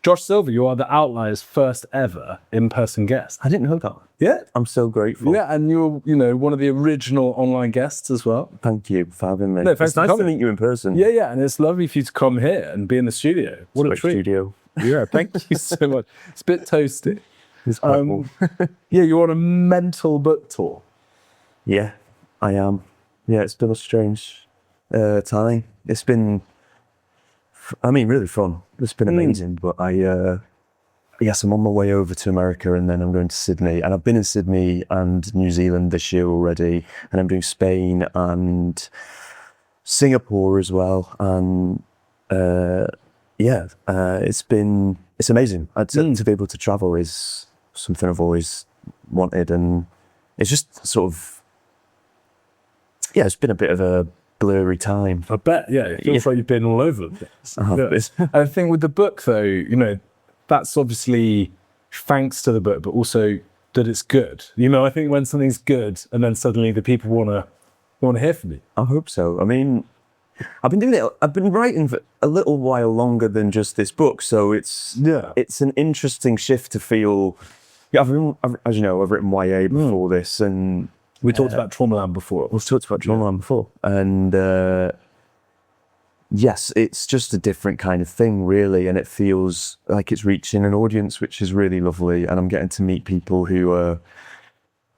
Josh Silver, you are the Outlier's first ever in-person guest. I didn't know that. Yeah. I'm so grateful. Yeah, and you're, one of the original online guests as well. Thank you for having me. No, thanks it's for nice coming. to meet you in person. Yeah, and it's lovely for you to come here and be in the studio. What a treat. Studio. Yeah, thank you so much. It's a bit toasty. It's quite cool. Yeah, you're on a mental book tour. Yeah, I am. Yeah, it's been a strange time. It's been, really fun. It's been amazing, but yes, I'm on my way over to America and then I'm going to Sydney. And I've been in Sydney and New Zealand this year already. And I'm doing Spain and Singapore as well. And it's amazing. To be able to travel is something I've always wanted. And it's just sort of, it's been a bit of a blurry time. I bet, yeah. It feels like you've been all over the place. And the thing with the book, though, that's obviously thanks to the book, but also that it's good. I think when something's good and then suddenly the people want to hear from you. I hope so. I've been writing for a little while longer than just this book, so it's an interesting shift to feel. Yeah, as you know, I've written YA before this, and we talked about Traumaland before. We've talked about Traumaland before, and yes, it's just a different kind of thing, really, and it feels like it's reaching an audience, which is really lovely, and I'm getting to meet people who are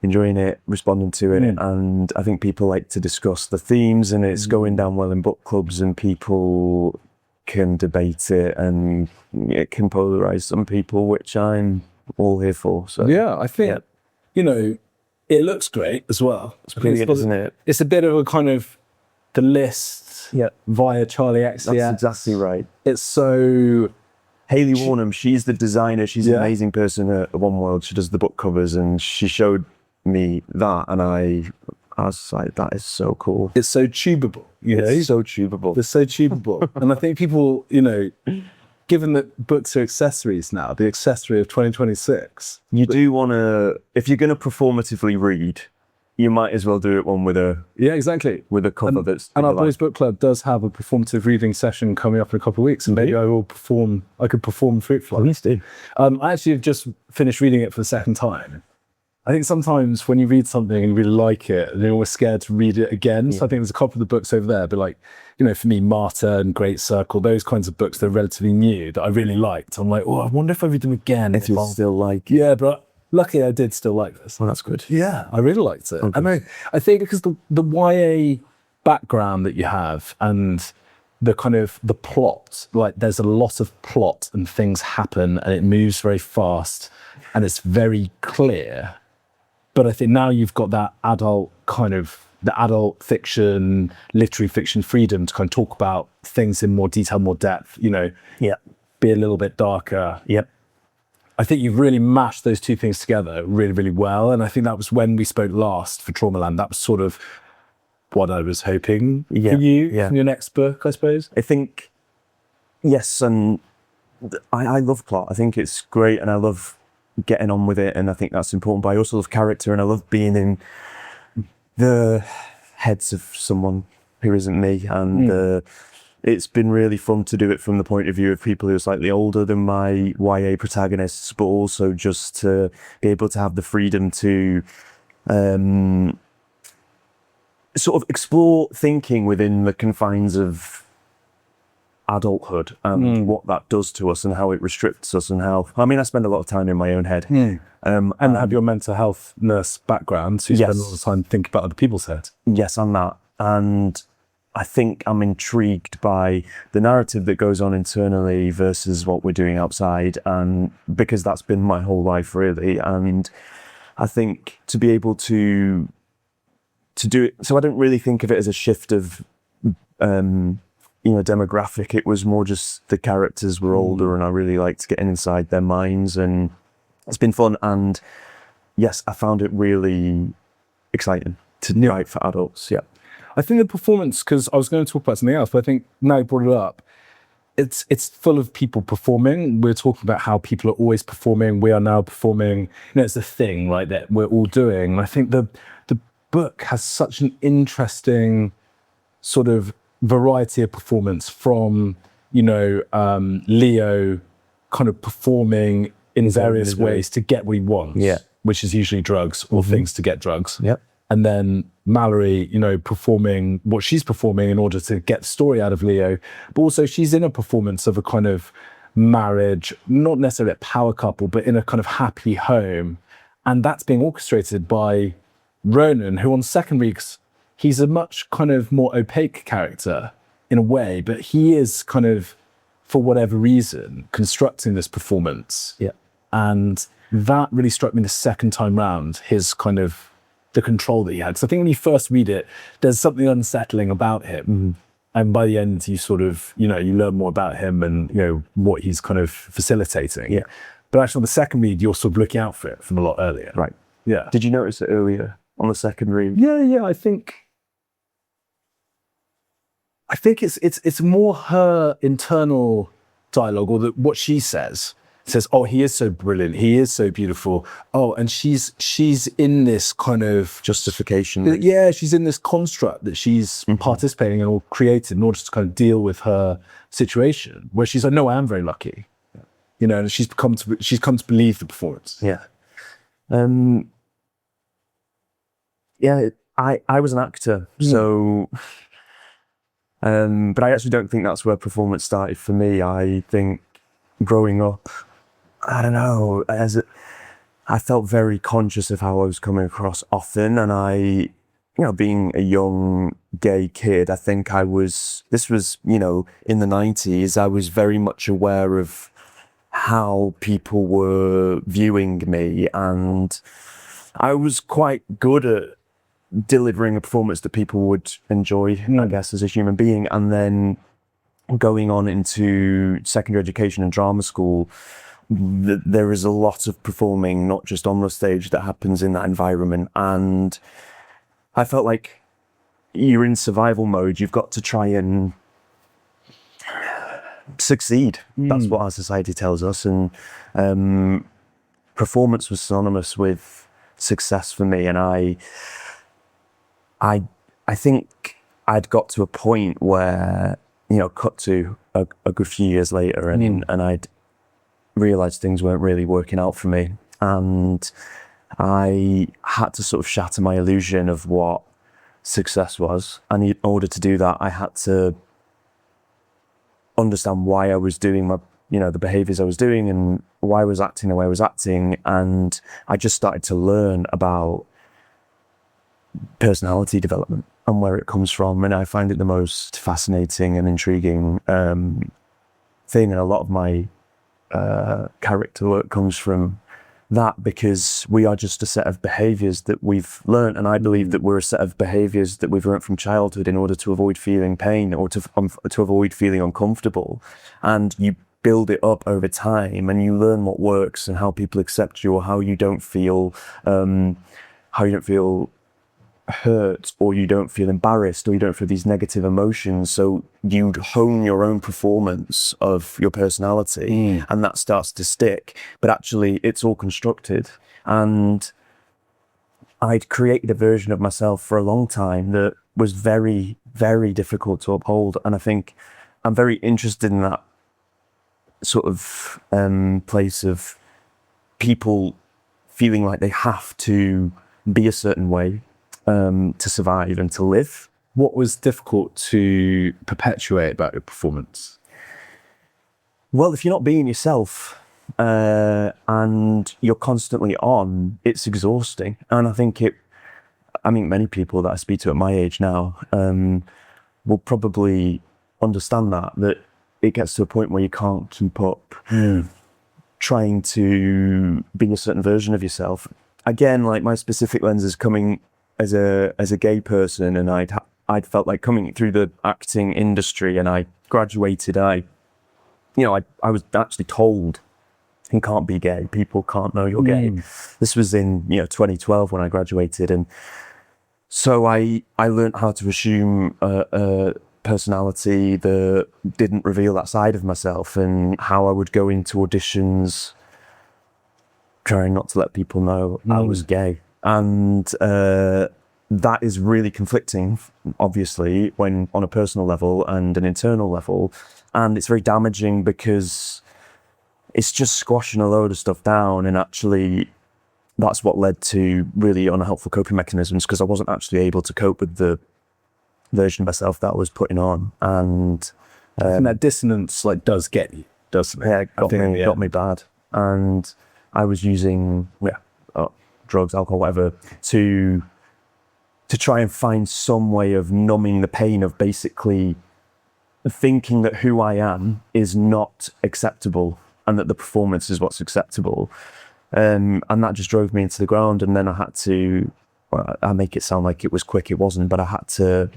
enjoying it, responding to it, and I think people like to discuss the themes, and it's going down well in book clubs, and people can debate it, and it can polarize some people, which I'm all here for. So yeah, I think it looks great as well. It's brilliant, isn't it? It's a bit of a kind of the list via Charlie XCX. That's exactly right. It's so Hayley Warnham, she's the designer. She's an amazing person at One World. She does the book covers, and she showed me that, and I was like, that is so cool. It's so tubable. It's so tubable. It's so tubable. And I think people, given that books are accessories now, the accessory of 2026. You do want to, if you're going to performatively read, you might as well do it one with a with a cover that's. And our Boys Book Club does have a performative reading session coming up in a couple of weeks, and maybe I could perform Fruit Fly. Please do. I actually have just finished reading it for the second time. I think sometimes when you read something and you really like it, and you're always scared to read it again. So I think there's a couple of the books over there, but for me, Martyr and Great Circle, those kinds of books that are relatively new that I really liked. I'm like, I wonder if I read them again. If you still like it. Yeah, but luckily I did still like this. Well, that's good. Yeah, I really liked it. Okay. I think because the YA background that you have and the kind of the plot, there's a lot of plot and things happen and it moves very fast and it's very clear. But I think now you've got that adult fiction, literary fiction freedom to kind of talk about things in more detail, more depth, be a little bit darker. Yep. I think you've really mashed those two things together really, really well. And I think that was when we spoke last for Traumaland. That was sort of what I was hoping for you in your next book, I suppose. I think, yes, and I love plot. I think it's great, and I love getting on with it, and I think that's important. But I also love character, and I love being in the heads of someone who isn't me, and it's been really fun to do it from the point of view of people who are slightly older than my YA protagonists, but also just to be able to have the freedom to sort of explore thinking within the confines of adulthood and what that does to us and how it restricts us, and how I spend a lot of time in my own head, and have your mental health nurse background, so you spend a lot of time thinking about other people's head. Yes, and that, and I think I'm intrigued by the narrative that goes on internally versus what we're doing outside, and because that's been my whole life really, and I think to be able to do it, so I don't really think of it as a shift of demographic. It was more just the characters were older, and I really liked getting inside their minds, and it's been fun. And yes, I found it really exciting to write for adults. Yeah, I think the performance, because I was going to talk about something else, but I think now you brought it up, it's full of people performing. We're talking about how people are always performing. We are now performing. It's a thing that we're all doing. And I think the book has such an interesting sort of variety of performance from, Leo kind of performing in various misery. ways to get what he wants, Yeah. which is usually drugs or things to get drugs. Yep. And then Mallory, you know, performing what she's performing in order to get the story out of Leo. But also she's in a performance of a kind of marriage, not necessarily a power couple, but in a kind of happy home. And that's being orchestrated by Ronan, who on second weeks, he's a much kind of more opaque character in a way, but he is kind of, for whatever reason, constructing this performance. Yeah. And that really struck me the second time round, his kind of, the control that he had. So I think when you first read it, there's something unsettling about him. And by the end, you sort of, you know, you learn more about him and, you know, what he's kind of facilitating. Yeah. But actually on the second read, you're sort of looking out for it from a lot earlier. Right. Yeah. Did you notice it earlier on the second read? Yeah, I think it's more her internal dialogue, or what she says. Oh, he is so brilliant. He is so beautiful. Oh, and she's in this kind of Justification. yeah, she's in this construct that she's participating in or created in order to kind of deal with her situation, where she's like, no, I am very lucky. You know, and she's come to believe the performance. Yeah. I was an actor, so but I actually don't think that's where performance started for me. I think growing up, I don't know, I felt very conscious of how I was coming across often, and I, you know, being a young gay kid, I think this was, you know, in the 90s, I was very much aware of how people were viewing me, and I was quite good at delivering a performance that people would enjoy, I guess, as a human being. And then going on into secondary education and drama school, there is a lot of performing, not just on the stage, that happens in that environment. And I felt like you're in survival mode. You've got to try and succeed. That's what our society tells us. And performance was synonymous with success for me. And I think I'd got to a point where, you know, cut to a good few years later, and I'd realised things weren't really working out for me. And I had to sort of shatter my illusion of what success was. And in order to do that, I had to understand why I was doing the behaviours I was doing and why I was acting the way I was acting. And I just started to learn about personality development and where it comes from. And I find it the most fascinating and intriguing thing. And a lot of my character work comes from that, because we are just a set of behaviours that we've learned. And I believe that we're a set of behaviours that we've learned from childhood in order to avoid feeling pain or to avoid feeling uncomfortable. And you build it up over time, and you learn what works and how people accept you, or how you don't feel hurt, or you don't feel embarrassed, or you don't feel these negative emotions. So you hone your own performance of your personality, and that starts to stick. But actually, it's all constructed. And I'd created a version of myself for a long time that was very, very difficult to uphold. And I think I'm very interested in that sort of place of people feeling like they have to be a certain way to survive and to live. What was difficult to perpetuate about your performance? Well, if you're not being yourself and you're constantly on, it's exhausting. And I think many people that I speak to at my age now will probably understand that it gets to a point where you can't keep up trying to be a certain version of yourself. Again, like, my specific lens is coming as a gay person, and I'd felt like coming through the acting industry, and I graduated. I was actually told, you can't be gay. People can't know you're gay. This was in 2012 when I graduated, and so I learned how to assume a personality that didn't reveal that side of myself, and how I would go into auditions trying not to let people know I was gay. And that is really conflicting, obviously, when on a personal level and an internal level. And it's very damaging, because it's just squashing a load of stuff down, and actually that's what led to really unhelpful coping mechanisms, because I wasn't actually able to cope with the version of myself that I was putting on. And and that dissonance like does get you, doesn't it? yeah, it got me bad. And I was using drugs, alcohol, whatever, to try and find some way of numbing the pain of basically thinking that who I am is not acceptable and that the performance is what's acceptable. And that just drove me into the ground. And then I had to, I make it sound like it was quick, it wasn't, but I had to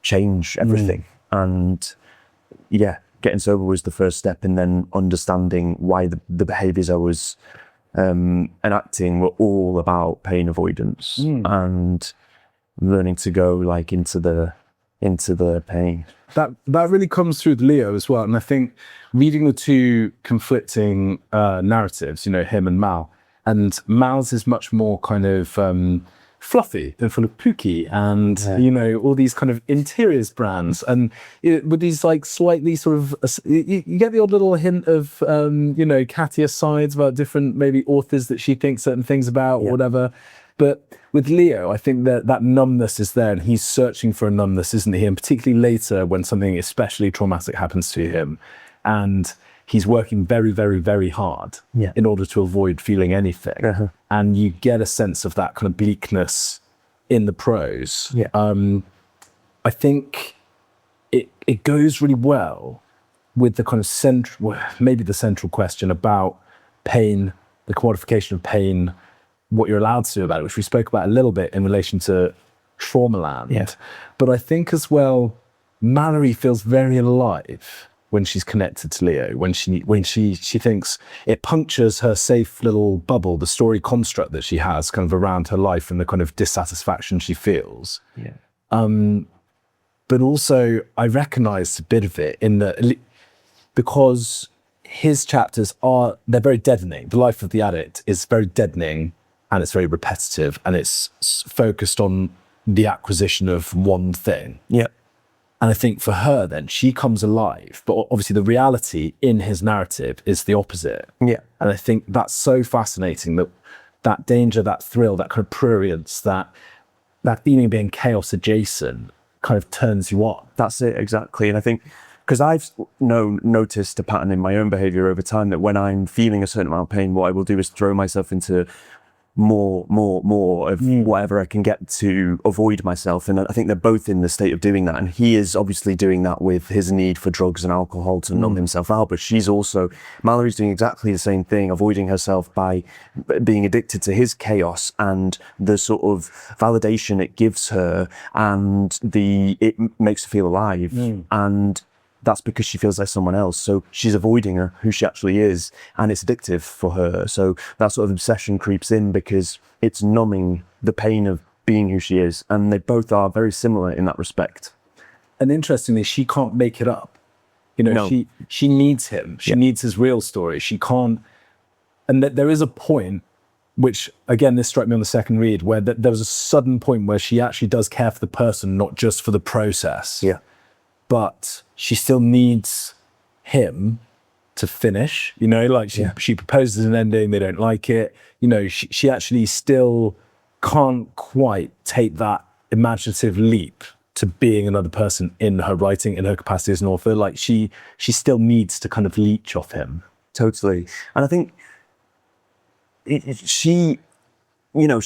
change everything. And yeah, getting sober was the first step, and then understanding why the behaviours I was enacting were all about pain avoidance and learning to go like into the pain. That really comes through with Leo as well. And I think reading the two conflicting narratives, you know, him and Mal, and Mal's is much more kind of fluffy and full of pooky and, you know, all these kind of interiors brands. And with these like slightly sort of, you get the odd little hint of, you know, catty asides about different maybe authors that she thinks certain things about or whatever. But with Leo, I think that numbness is there, and he's searching for a numbness, isn't he? And particularly later when something especially traumatic happens to him, and he's working very, very, very hard in order to avoid feeling anything. And you get a sense of that kind of bleakness in the prose. I think it goes really well with the kind of maybe the central question about pain, the commodification of pain, what you're allowed to do about it, which we spoke about a little bit in relation to Traumaland. But I think as well, Mallory feels very alive when she's connected to Leo, when she thinks it punctures her safe little bubble, the story construct that she has kind of around her life and the kind of dissatisfaction she feels. But also I recognized a bit of it in the, because his chapters they're very deadening. The life of the addict is very deadening, and it's very repetitive, and it's focused on the acquisition of one thing. And I think for her then, she comes alive, but obviously the reality in his narrative is the opposite. And I think that's so fascinating, that danger, that thrill, that kind of prurience, that feeling of being chaos adjacent kind of turns you on. That's it, exactly. And I think, because I've noticed a pattern in my own behaviour over time, that when I'm feeling a certain amount of pain, what I will do is throw myself into more of whatever I can get to avoid myself. And I think they're both in the state of doing that. And he is obviously doing that with his need for drugs and alcohol to numb himself out. But Mallory's doing exactly the same thing, avoiding herself by being addicted to his chaos and the sort of validation it gives her, and it makes her feel alive. And that's because she feels like someone else. So she's avoiding who she actually is, and it's addictive for her. So that sort of obsession creeps in because it's numbing the pain of being who she is. And they both are very similar in that respect. And interestingly, she can't make it up. You know, she needs him. She needs his real story. She can't. And there is a point, which again, this struck me on the second read, where there was a sudden point where she actually does care for the person, not just for the process. But she still needs him to finish, you know, like she proposes an ending, they don't like it. You know, she actually still can't quite take that imaginative leap to being another person in her writing, in her capacity as an author. Like she still needs to kind of leech off him. Totally. And I think she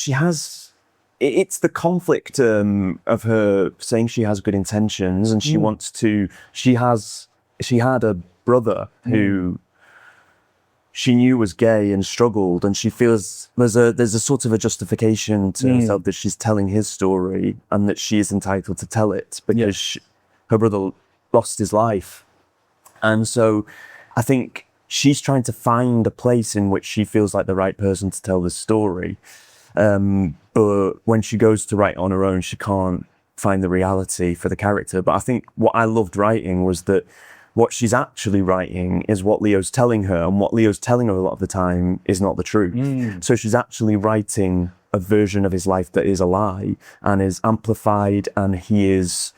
has, it's the conflict of her saying she has good intentions, and she wants to. She had a brother who she knew was gay and struggled, and she feels there's a sort of a justification to herself that she's telling his story and that she is entitled to tell it because her brother lost his life. And so I think she's trying to find a place in which she feels like the right person to tell this story. But when she goes to write on her own, she can't find the reality for the character. But I think what I loved writing was that what she's actually writing is what Leo's telling her, and what Leo's telling her a lot of the time is not the truth. So she's actually writing a version of his life that is a lie and is amplified, and he is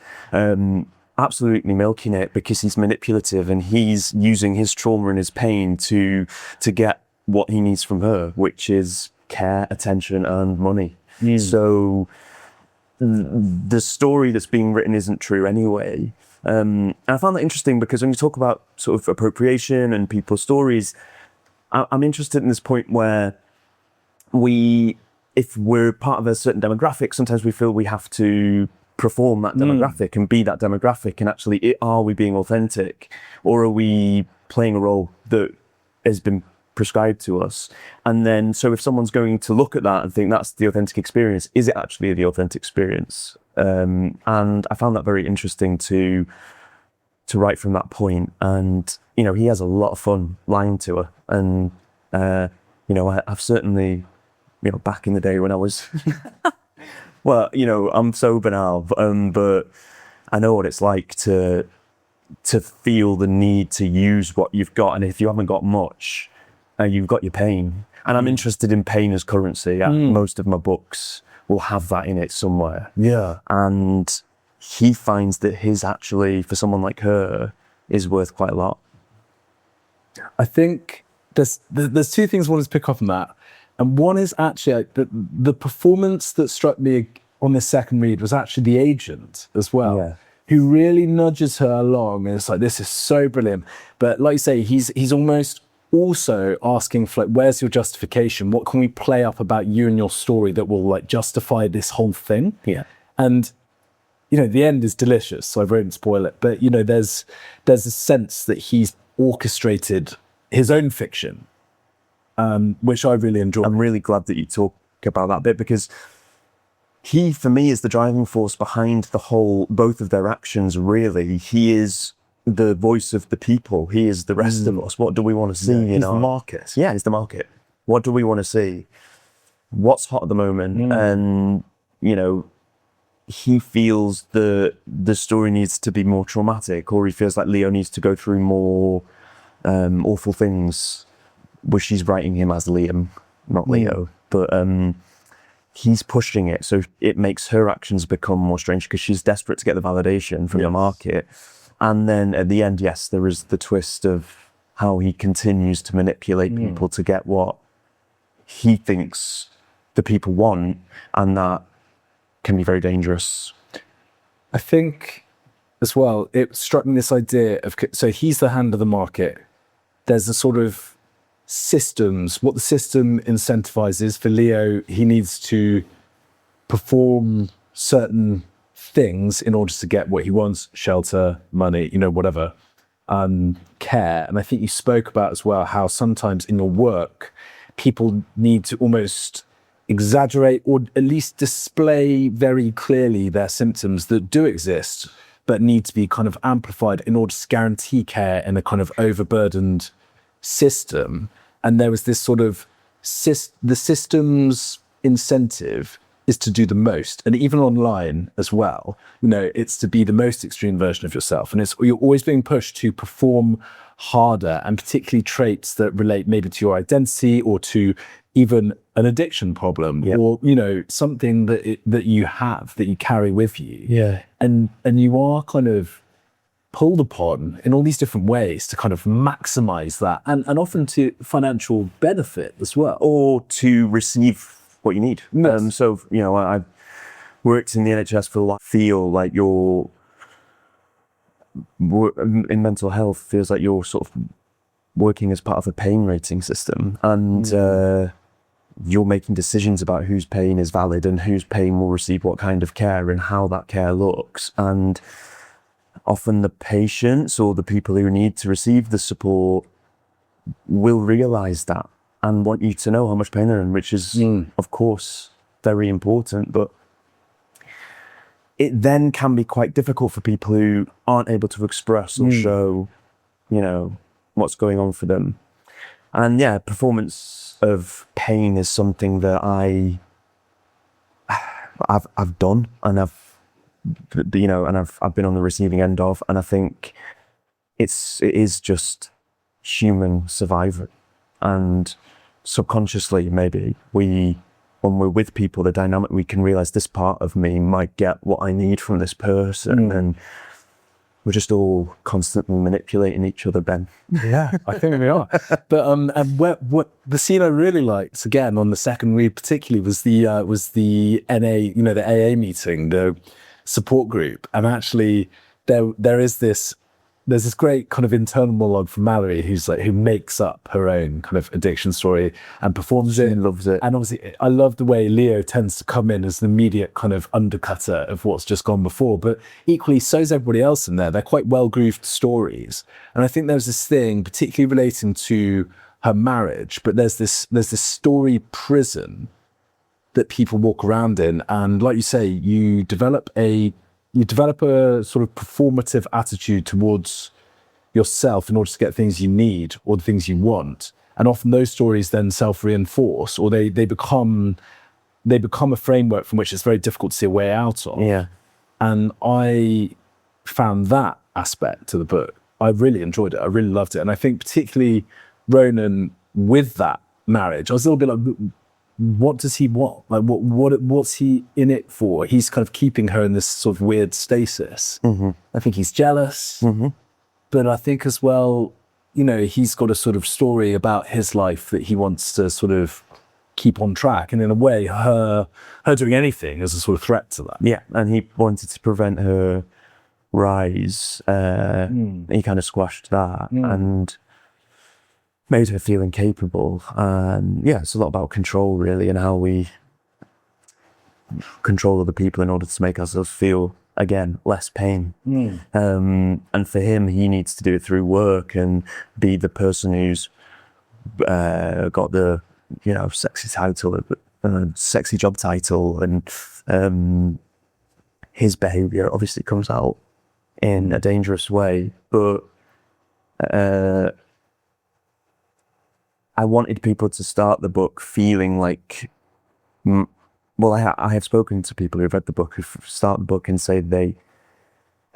absolutely milking it because he's manipulative and he's using his trauma and his pain to get what he needs from her, which is care, attention, and money. So the story that's being written isn't true anyway. And I found that interesting because when you talk about sort of appropriation and people's stories, I'm interested in this point where if we're part of a certain demographic, sometimes we feel we have to perform that demographic and be that demographic. And actually, are we being authentic, or are we playing a role that has been prescribed to us? And then, so if someone's going to look at that and think that's the authentic experience, is it actually the authentic experience? And I found that very interesting to write from that point. And, you know, he has a lot of fun lying to her. And, you know, I've certainly, you know, back in the day when I was, well, you know, I'm sober now, but I know what it's like to feel the need to use what you've got. And if you haven't got much, you've got your pain. And I'm interested in pain as currency. Most of my books will have that in it somewhere. Yeah. And he finds that his actually, for someone like her, is worth quite a lot. I think there's two things I wanted to pick up on that. And one is actually the performance that struck me on this second read was actually the agent as well, who really nudges her along. And it's like, this is so brilliant. But like you say, he's almost also asking for like, where's your justification? What can we play up about you and your story that will like justify this whole thing? Yeah. And, you know, the end is delicious, so I won't spoil it. But, you know, there's a sense that he's orchestrated his own fiction, which I really enjoy. I'm really glad that you talk about that bit because he, for me, is the driving force behind both of their actions, really. He is the voice of the people. He is the rest of us. What do we want to see? He's the market. Yeah, he's the market. What do we want to see? What's hot at the moment? And, you know, he feels the story needs to be more traumatic, or he feels like Leo needs to go through more awful things, which she's writing him as Liam, not Leo. But he's pushing it, so it makes her actions become more strange because she's desperate to get the validation from the market. And then at the end, yes, there is the twist of how he continues to manipulate people to get what he thinks the people want, and that can be very dangerous. I think as well, it struck me this idea of, so he's the hand of the market. There's a sort of systems, what the system incentivizes for Leo, he needs to perform certain things in order to get what he wants, shelter, money, you know, whatever, care. And I think you spoke about as well how sometimes in your work, people need to almost exaggerate or at least display very clearly their symptoms that do exist, but need to be kind of amplified in order to guarantee care in a kind of overburdened system. And there was this sort of, the system's incentive is to do the most. And even online as well, you know, it's to be the most extreme version of yourself. And you're always being pushed to perform harder, and particularly traits that relate maybe to your identity or to even an addiction problem, or, you know, something that you have, that you carry with you. Yeah. And you are kind of pulled upon in all these different ways to kind of maximize that, and often to financial benefit as well. Or to receive what you need. Yes. So, you know, I've worked in the NHS for a while. Feel like you're in mental health, feels like you're sort of working as part of a pain rating system, and you're making decisions about whose pain is valid and whose pain will receive what kind of care and how that care looks. And often the patients or the people who need to receive the support will realize that and want you to know how much pain they're in, which is, of course, very important. But it then can be quite difficult for people who aren't able to express or show, you know, what's going on for them. And yeah, performance of pain is something that I've done, and I've been on the receiving end of, and I think it is just human survival. And subconsciously, maybe when we're with people, the dynamic, we can realize this part of me might get what I need from this person. And we're just all constantly manipulating each other, Ben. Yeah, I think we are. But and what the scene I really liked again on the second read particularly was the NA, the AA meeting, the support group, and actually there's this great kind of internal monologue from Mallory who makes up her own kind of addiction story and performs it. She loves it. And obviously, I love the way Leo tends to come in as an immediate kind of undercutter of what's just gone before. But equally, so is everybody else in there. They're quite well-grooved stories. And I think there's this thing, particularly relating to her marriage, but there's this story prison that people walk around in. And like you say, you develop a sort of performative attitude towards yourself in order to get things you need or the things you want. And often those stories then self-reinforce, or they become a framework from which it's very difficult to see a way out of. Yeah. And I found that aspect to the book. I really enjoyed it. I really loved it. And I think particularly Ronan with that marriage, I was a little bit like, what does he want? Like, what's he in it for? He's kind of keeping her in this sort of weird stasis. Mm-hmm. I think he's jealous, but I think as well, he's got a sort of story about his life that he wants to sort of keep on track. And in a way, her doing anything is a sort of threat to that. Yeah, and he wanted to prevent her rise. He kind of squashed that and made her feel incapable. And yeah, it's a lot about control, really, and how we control other people in order to make ourselves feel, again, less pain. And for him, he needs to do it through work and be the person who's got the, sexy title, sexy job title. And his behaviour obviously comes out in a dangerous way. But I wanted people to start the book feeling like, I have spoken to people who've read the book, who start the book and say they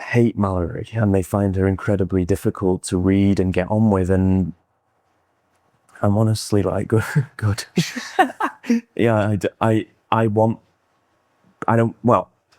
hate Mallory and they find her incredibly difficult to read and get on with. And I'm honestly like, good. Yeah,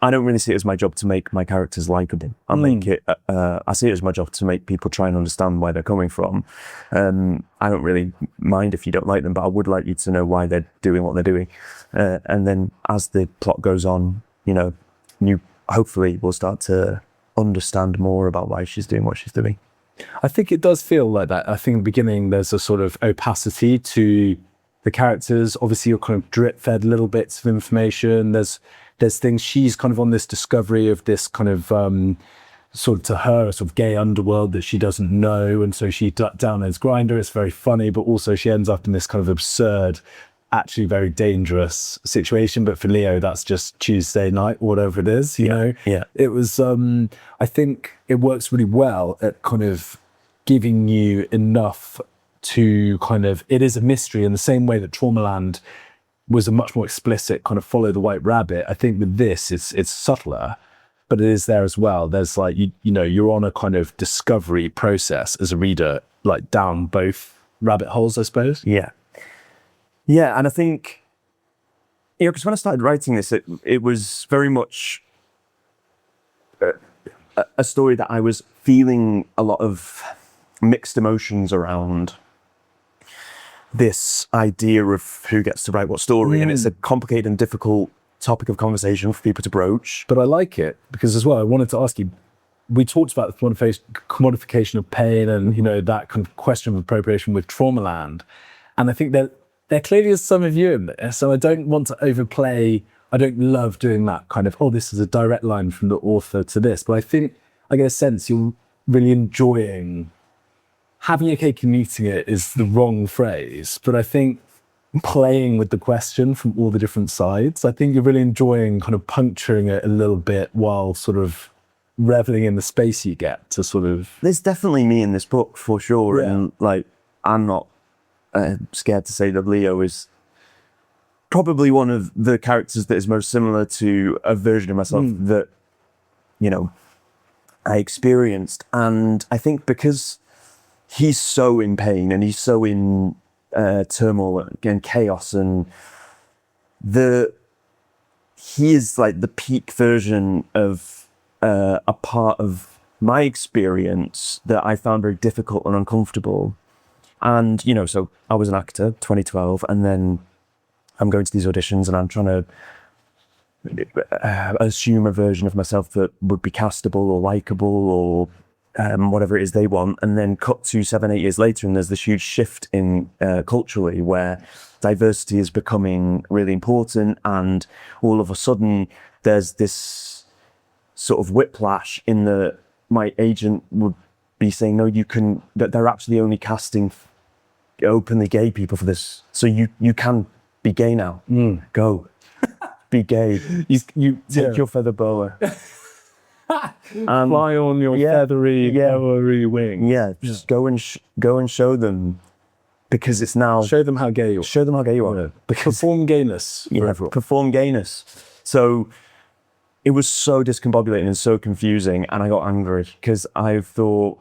I don't really see it as my job to make my characters likable. I see it as my job to make people try and understand where they're coming from. I don't really mind if you don't like them, but I would like you to know why they're doing what they're doing. And then as the plot goes on, you hopefully will start to understand more about why she's doing what she's doing. I think it does feel like that. I think in the beginning there's a sort of opacity to the characters. Obviously you're kind of drip fed little bits of information. There's things, she's kind of on this discovery of this kind of sort of, to her, a sort of gay underworld that she doesn't know, and so she downloads Grindr. It's very funny, but also she ends up in this kind of absurd, actually very dangerous situation. But for Leo, that's just Tuesday night, whatever it is, you know? Yeah. It was, I think it works really well at kind of giving you enough to kind of, it is a mystery in the same way that Traumaland was a much more explicit kind of follow the white rabbit. I think with this, it's subtler, but it is there as well. There's like, you're on a kind of discovery process as a reader, like down both rabbit holes, I suppose. Yeah. Yeah, and I think, because when I started writing this, it was very much a story that I was feeling a lot of mixed emotions around. This idea of who gets to write what story, and it's a complicated and difficult topic of conversation for people to broach. But I like it because as well, I wanted to ask you, we talked about the commodification of pain and, that kind of question of appropriation with Traumaland. And I think that there clearly is some of you in there. So I don't want to overplay. I don't love doing that kind of, this is a direct line from the author to this. But I think I get a sense you're really enjoying having your cake and eating it is the wrong phrase, but I think playing with the question from all the different sides, I think you're really enjoying kind of puncturing it a little bit while sort of reveling in the space you get to sort of... There's definitely me in this book for sure. Yeah. And like, I'm not scared to say that Leo is probably one of the characters that is most similar to a version of myself that, I experienced. And I think because he's so in pain and he's so in turmoil and chaos, and he is like the peak version of a part of my experience that I found very difficult and uncomfortable. And, so I was an actor, 2012, and then I'm going to these auditions and I'm trying to assume a version of myself that would be castable or likable or whatever it is they want. And then cut to 7-8 years later, and there's this huge shift in culturally where diversity is becoming really important. And all of a sudden, there's this sort of whiplash in that my agent would be saying, no, that they're actually only casting openly gay people for this. So you can be gay now. Go. Be gay. You take your feather boa. Fly on your feathery wing. Yeah, just go and show them, because it's now Show them how gay you are. show them how gay you are. Yeah. Perform gayness for everyone. Perform gayness. So it was so discombobulating and so confusing, and I got angry because I thought,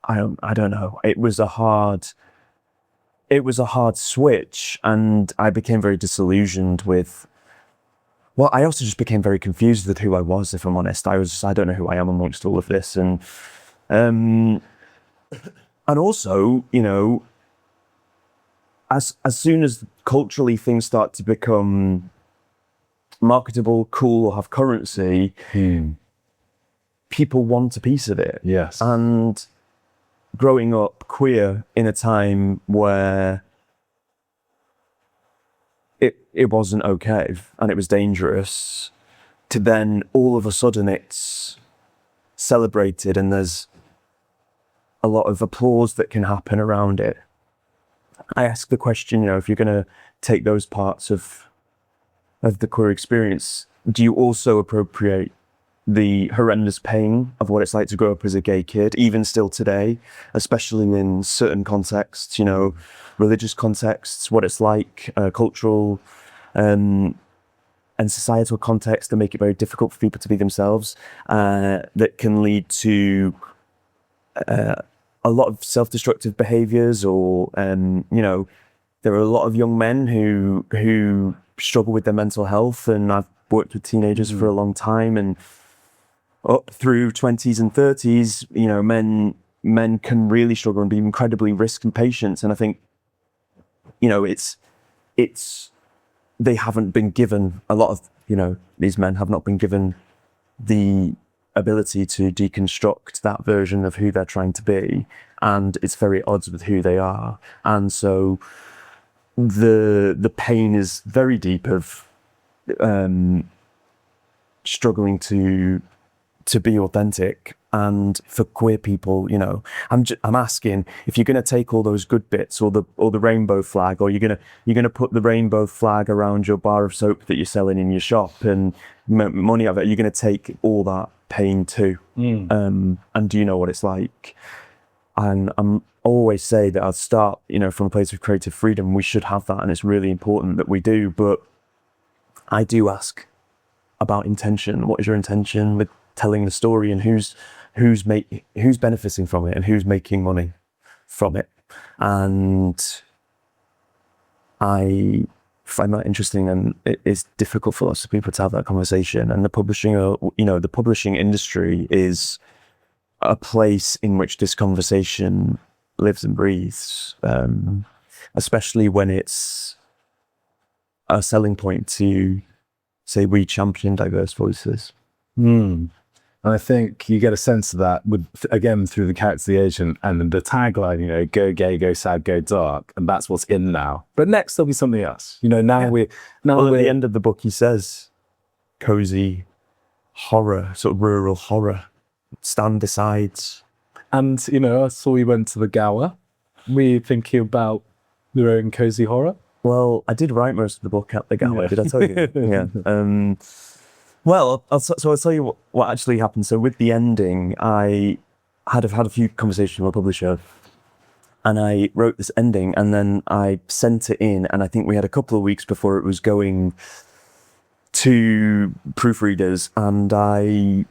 I don't know. It was a hard switch, and I became very disillusioned with. Well, I also just became very confused with who I was, if I'm honest. I don't know who I am amongst all of this. And also, as soon as culturally things start to become marketable, cool, or have currency, people want a piece of it. Yes. And growing up queer in a time where it wasn't okay and it was dangerous, to then all of a sudden it's celebrated and there's a lot of applause that can happen around it. I ask the question, if you're going to take those parts of the queer experience, do you also appropriate the horrendous pain of what it's like to grow up as a gay kid, even still today, especially in certain contexts, religious contexts, what it's like, cultural and societal contexts that make it very difficult for people to be themselves, that can lead to a lot of self-destructive behaviors, or, there are a lot of young men who struggle with their mental health, and I've worked with teenagers for a long time, and up through 20s and 30s, men can really struggle and be incredibly risk impatient. And I think, they haven't been given a lot of, these men have not been given the ability to deconstruct that version of who they're trying to be. And it's very at odds with who they are. And so the pain is very deep of struggling to be authentic. And for queer people, I'm asking, if you're going to take all those good bits, or the rainbow flag, or you're going to put the rainbow flag around your bar of soap that you're selling in your shop and money out of it, you're going to take all that pain too. And do you know what it's like? And I'm always say that I'll start, from a place of creative freedom. We should have that, and it's really important that we do. But I do ask about intention. What is your intention with telling the story, and who's benefiting from it, and who's making money from it? And I find that interesting, and it's difficult for lots of people to have that conversation. And the publishing industry is a place in which this conversation lives and breathes, especially when it's a selling point to say we champion diverse voices. And I think you get a sense of that through the character of the agent and the tagline, go gay, go sad, go dark. And that's what's in now. But next there'll be something else. At the end of the book, he says, cozy horror, sort of rural horror. Stand decides. And, I saw you went to the Gower. Were you thinking about your own cozy horror? Well, I did write most of the book at the Gower, yeah. Did I tell you? Yeah. Well, I'll tell you what actually happened. So with the ending, I had a few conversations with my publisher, and I wrote this ending, and then I sent it in, and I think we had a couple of weeks before it was going to proofreaders, and I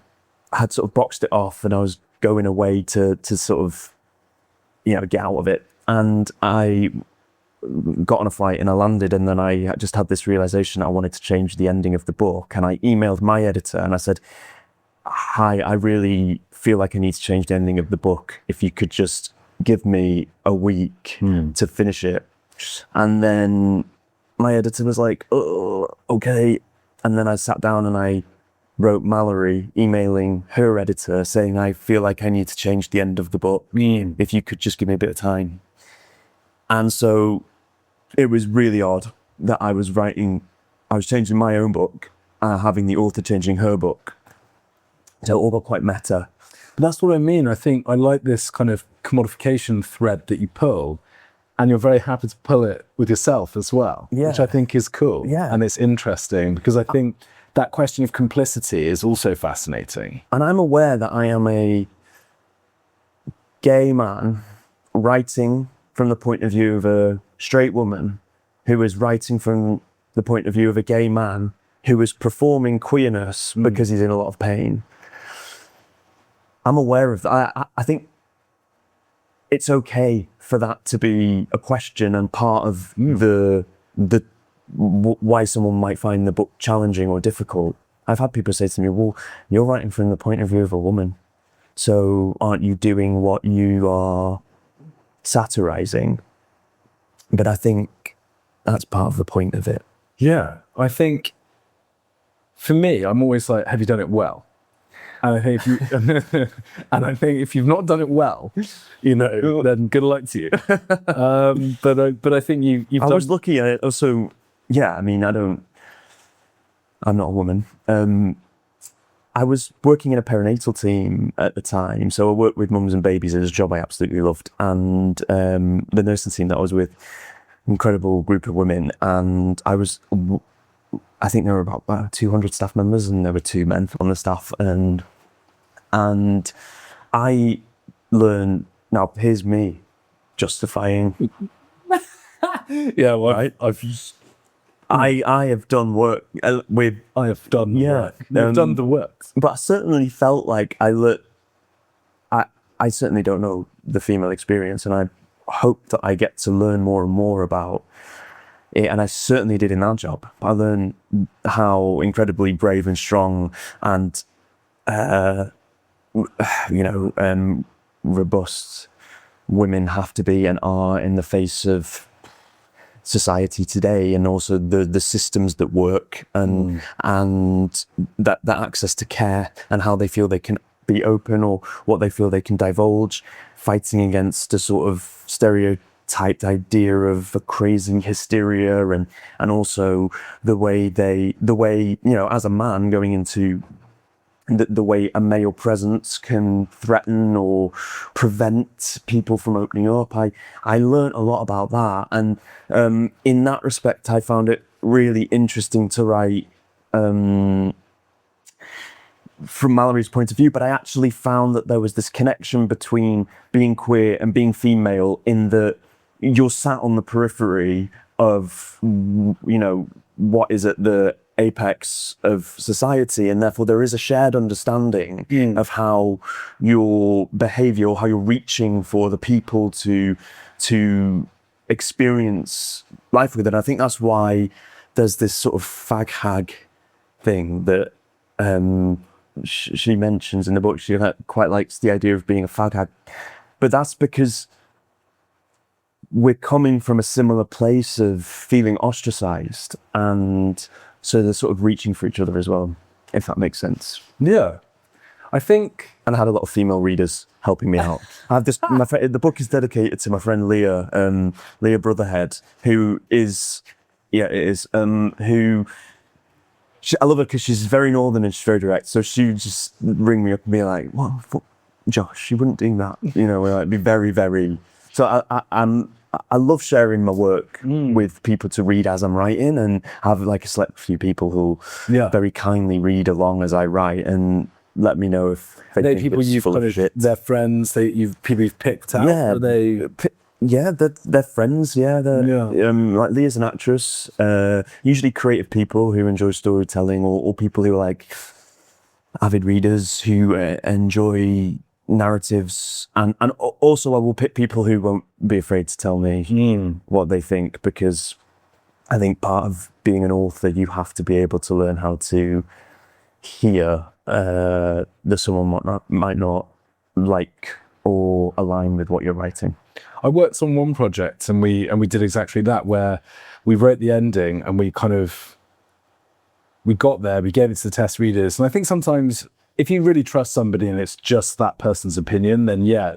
had sort of boxed it off, and I was going away to sort of, get out of it. And I got on a flight and I landed, and then I just had this realization I wanted to change the ending of the book. And I emailed my editor and I said, hi, I really feel like I need to change the ending of the book. If you could just give me a week to finish it. And then my editor was like, oh, okay. And then I sat down and I wrote Mallory, emailing her editor, saying, I feel like I need to change the end of the book. If you could just give me a bit of time. And so it was really odd that I was changing my own book, having the author changing her book. So all got quite meta. But that's what I mean. I think I like this kind of commodification thread that you pull, and you're very happy to pull it with yourself as well, which I think is cool. Yeah. And it's interesting because I think that question of complicity is also fascinating. And I'm aware that I am a gay man writing from the point of view of a straight woman who is writing from the point of view of a gay man who is performing queerness because he's in a lot of pain. I'm aware of that. I think it's okay for that to be a question and part of the why someone might find the book challenging or difficult. I've had people say to me, well, you're writing from the point of view of a woman, so aren't you doing what you are satirizing? But I think that's part of the point of it. Yeah. I think for me, I'm always like, have you done it well? And I think if you've not done it well, then good luck to you. But I think you've I done... was lucky. I also, I mean, I'm not a woman. I was working in a perinatal team at the time. So I worked with mums and babies. It was a job I absolutely loved. And the nursing team that I was with, incredible group of women. And I think there were about 200 staff members, and there were 2 men on the staff. And I learned, now here's me justifying. Yeah, well, right? I have done work with. I have done work. You've done the work. But I certainly felt like I certainly don't know the female experience, and I hope that I get to learn more and more about it, and I certainly did in that job. I learned how incredibly brave and strong and robust women have to be and are in the face of society today, and also the systems that work and that access to care and how they feel they can be open or what they feel they can divulge, fighting against a sort of stereotyped idea of a crazy hysteria, and also the way as a man going into the way a male presence can threaten or prevent people from opening up. I learned a lot about that, and in that respect I found it really interesting to write from Mallory's point of view, but I actually found that there was this connection between being queer and being female, in that you're sat on the periphery of what is at the apex of society, and therefore there is a shared understanding of how your behavior, or how you're reaching for the people to experience life with it. And I think that's why there's this sort of fag hag thing that she mentions in the book. She quite likes the idea of being a fag hag, but that's because we're coming from a similar place of feeling ostracized, and so they're sort of reaching for each other as well, if that makes sense. Yeah, I think. And I had a lot of female readers helping me out. I have this. The book is dedicated to my friend Leah, Leah Brotherhead, who is, who. I love her because she's very northern and she's very direct. So she would just ring me up and be like, "What, Josh? You wouldn't do that." We're like, be very, very. So I love sharing my work with people to read as I'm writing, and have like a select few people who very kindly read along as I write and let me know if they think people it's you've full of shit. They're friends. People you've picked out. Yeah, Are they? They're friends. Yeah, like Leah's an actress. Usually creative people who enjoy storytelling, or people who are like avid readers who enjoy narratives, and also I will pick people who won't be afraid to tell me what they think, because I think part of being an author, you have to be able to learn how to hear that someone might not like or align with what you're writing? I worked on one project and we did exactly that, where we wrote the ending and we got there, we gave it to the test readers. And I think sometimes if you really trust somebody and it's just that person's opinion, then yeah,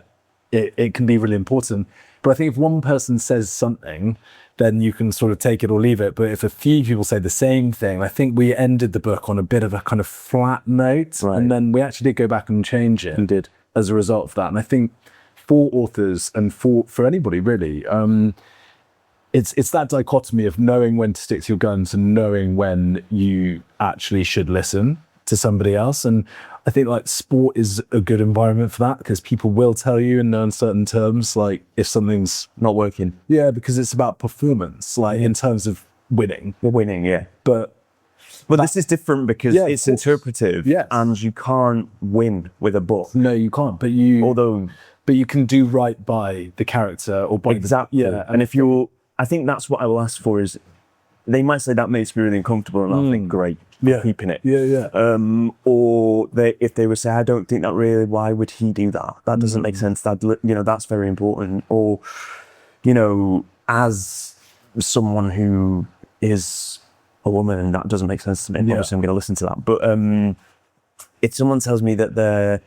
it can be really important. But I think if one person says something, then you can sort of take it or leave it. But if a few people say the same thing, I think we ended the book on a bit of a kind of flat note. Right. And then we actually did go back and change it. You did. As a result of that. And I think for authors and for anybody really, it's that dichotomy of knowing when to stick to your guns and knowing when you actually should listen to somebody else. And I think like sport is a good environment for that, because people will tell you in uncertain terms, like if something's Not working. yeah, because it's about performance, like in terms of winning. We're winning, yeah. But This is different because Yeah, of it's course. interpretive, Yes. and you can't win with a book. no, you can't. But you can do right by the character or by Exactly. yeah. And if you're, I think that's what I will ask for is, they might say that makes me really uncomfortable, and I'll think, great, I'm keeping it. Yeah. Or if they would say, I don't think that really, why would he do that? That doesn't make sense. That's very important. Or, as someone who is a woman, and that doesn't make sense to me. Yeah. Obviously, I'm going to listen to that. But if someone tells me that they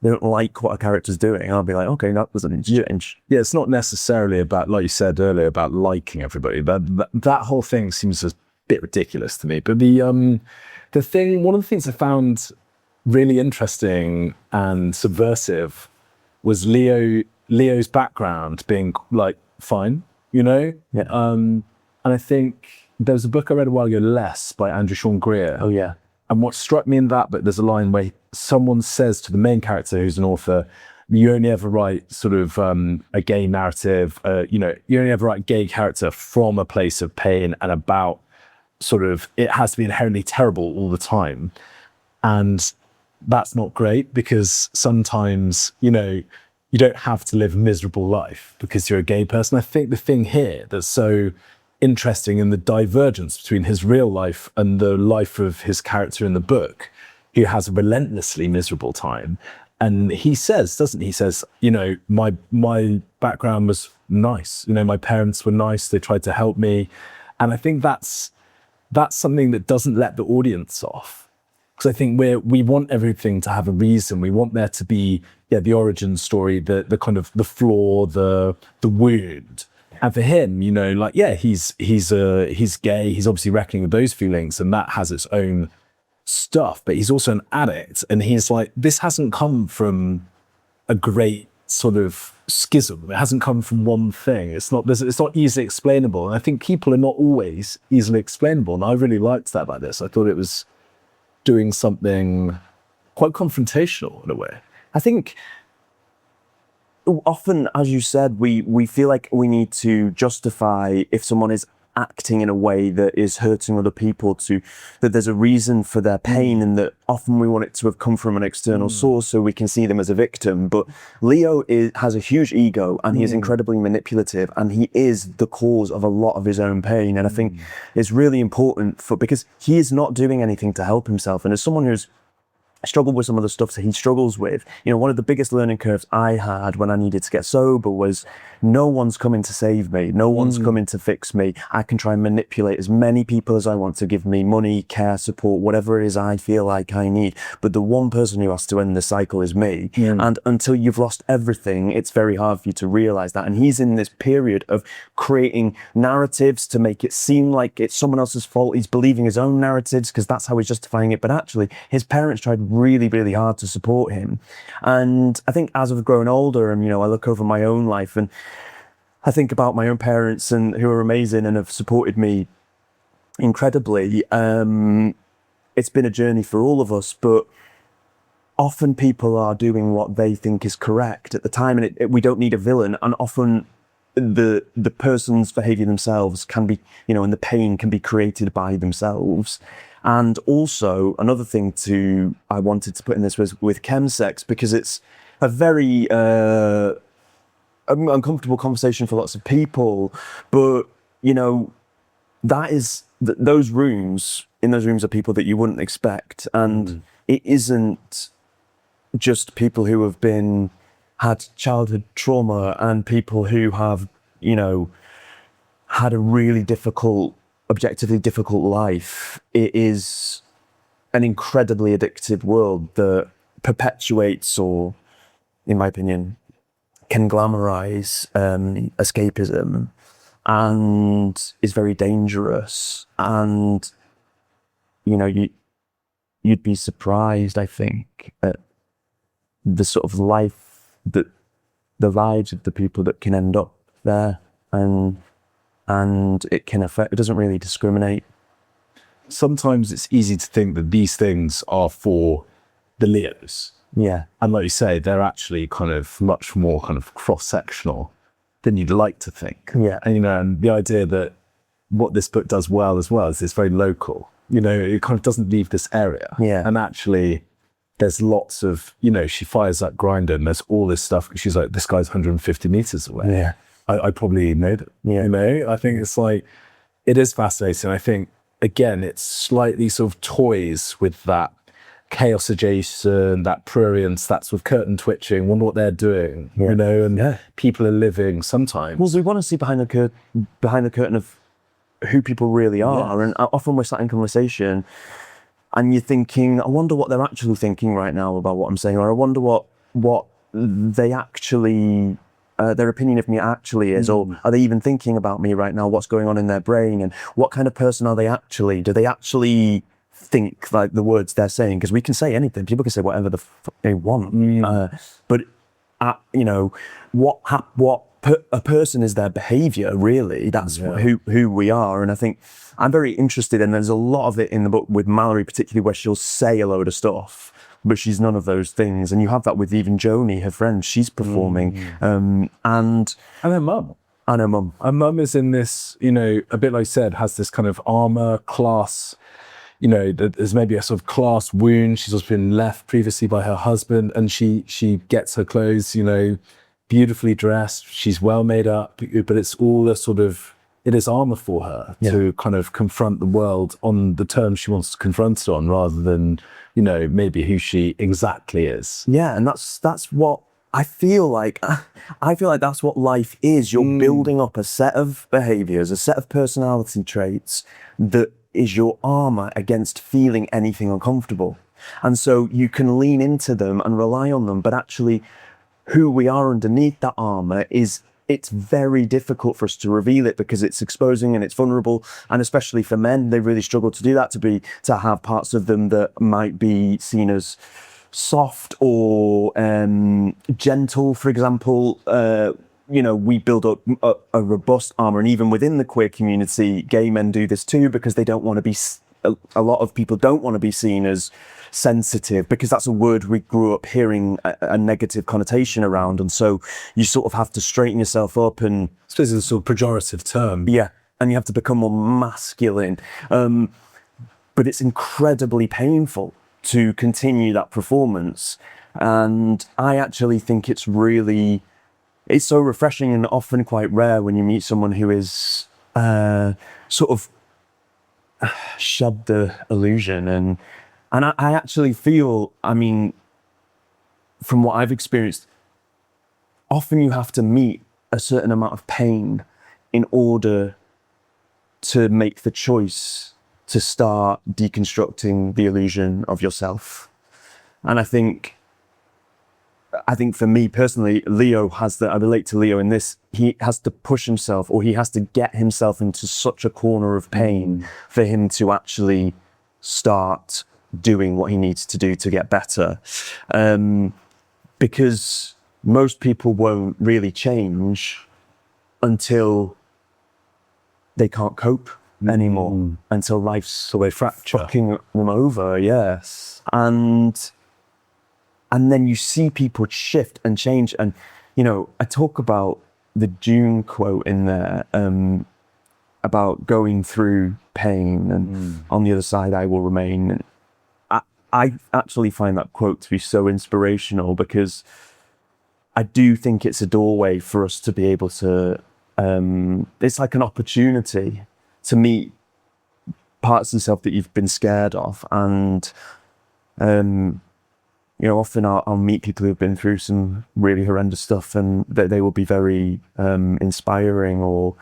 don't like what a character's doing, I'll be like, okay, that doesn't change. Yeah, it's not necessarily about, like you said earlier, about liking everybody. That whole thing seems a bit ridiculous to me. But one of the things I found really interesting and subversive was Leo's background being like fine, Yeah. And I think there was a book I read a while ago, Less, by Andrew Sean Greer. Oh yeah. And what struck me in that book, there's a line where someone says to the main character, who's an author, you only ever write sort of a gay narrative, you only ever write a gay character from a place of pain and about sort of, it has to be inherently terrible all the time. And that's not great, because sometimes, you don't have to live a miserable life because you're a gay person. I think the thing here that's so interesting in the divergence between his real life and the life of his character in the book, who has a relentlessly miserable time. And he says, doesn't he? He says, my background was nice. My parents were nice. They tried to help me. And I think that's something that doesn't let the audience off. Because I think we want everything to have a reason. We want there to be, the origin story, the kind of the flaw, the wound. And for him, he's gay. He's obviously reckoning with those feelings, and that has its own stuff. But he's also an addict, and he's like, this hasn't come from a great sort of schism. It hasn't come from one thing. It's not easily explainable. And I think people are not always easily explainable. And I really liked that about this. I thought it was doing something quite confrontational in a way. I think often, as you said, we feel like we need to justify if someone is acting in a way that is hurting other people, that there's a reason for their pain, and that often we want it to have come from an external source so we can see them as a victim. But Leo has a huge ego, and he is incredibly manipulative, and he is the cause of a lot of his own pain. And I think it's really important because he is not doing anything to help himself. And as someone who's struggled with some of the stuff that he struggles with, one of the biggest learning curves I had when I needed to get sober was, no one's coming to save me. No one's coming to fix me. I can try and manipulate as many people as I want to give me money, care, support, whatever it is I feel like I need. But the one person who has to end the cycle is me. And until you've lost everything, it's very hard for you to realize that. And he's in this period of creating narratives to make it seem like it's someone else's fault. He's believing his own narratives because that's how he's justifying it. But actually, his parents tried really, really hard to support him. And I think as I've grown older and, I look over my own life and I think about my own parents and who are amazing and have supported me incredibly. It's been a journey for all of us, but often people are doing what they think is correct at the time, and we don't need a villain. And often the person's behavior themselves can be, and the pain can be created by themselves. And also another thing I wanted to put in this was with chemsex, because it's a very uncomfortable conversation for lots of people, but those rooms are people that you wouldn't expect, and it isn't just people who have had childhood trauma and people who have, had a really objectively difficult life. It is an incredibly addictive world that perpetuates, or, in my opinion, can glamorize escapism, and is very dangerous. And you'd be surprised, I think, at the sort of the lives of the people that can end up there, and it doesn't really discriminate. Sometimes it's easy to think that these things are for the Leos. Yeah. And like you say, they're actually kind of much more kind of cross-sectional than you'd like to think. Yeah. And, and the idea that what this book does well as well is it's very local. It kind of doesn't leave this area. Yeah. And actually, there's lots of, she fires that grinder and there's all this stuff. She's like, this guy's 150 meters away. Yeah. I probably know that. Yeah. I think it's like, it is fascinating. I think, again, it's slightly sort of toys with that chaos adjacent, that prurience, that sort of curtain twitching, wonder what they're doing, and people are living sometimes. Well, we want to see behind the curtain of who people really are. And often we're sat in conversation and you're thinking, I wonder what they're actually thinking right now about what I'm saying, or I wonder what they actually, their opinion of me actually is, or are they even thinking about me right now? What's going on in their brain, and what kind of person are they actually? Do they actually think like the words they're saying? Because we can say anything. People can say whatever the fuck they want. But a person is their behavior, really. That's who we are. And I think I'm very interested, and there's a lot of it in the book with Mallory, particularly where she'll say a load of stuff, but she's none of those things. And you have that with even Joni, her friend. She's performing. And her mum. And her mum. Her mum is in this, a bit like I said, has this kind of armor class, there's maybe a sort of class wound. She's also been left previously by her husband, and she gets her clothes, beautifully dressed. She's well made up, but it's all it is armor for her to kind of confront the world on the terms she wants to confront it on, rather than, maybe who she exactly is. Yeah, and that's what I feel like. I feel like that's what life is. You're building up a set of behaviors, a set of personality traits that is your armor against feeling anything uncomfortable. And so you can lean into them and rely on them, but actually who we are underneath that armor it's very difficult for us to reveal it, because it's exposing and it's vulnerable. And especially for men, they really struggle to do that, to have parts of them that might be seen as soft or gentle, for example. We build up a robust armor, and even within the queer community, gay men do this too, because they don't want to be, a lot of people don't want to be seen as sensitive, because that's a word we grew up hearing a negative connotation around. And so you sort of have to straighten yourself up, and I suppose it's a sort of pejorative term. Yeah, and you have to become more masculine. But it's incredibly painful to continue that performance. And I actually think it's so refreshing and often quite rare when you meet someone who is sort of shed the illusion. And I actually feel, from what I've experienced, often you have to meet a certain amount of pain in order to make the choice to start deconstructing the illusion of yourself. And I think for me personally, I relate to Leo in this. He has to push himself, or he has to get himself into such a corner of pain for him to actually start doing what he needs to do to get better. Because most people won't really change until they can't cope anymore, until life's fucking them over. Yes. And then you see people shift and change. And, I talk about the June quote in there, about going through pain, and on the other side, I will remain. And I actually find that quote to be so inspirational, because I do think it's a doorway for us to be able to, it's like an opportunity to meet parts of yourself that you've been scared of, and Often I'll meet people who've been through some really horrendous stuff, and they will be very inspiring, or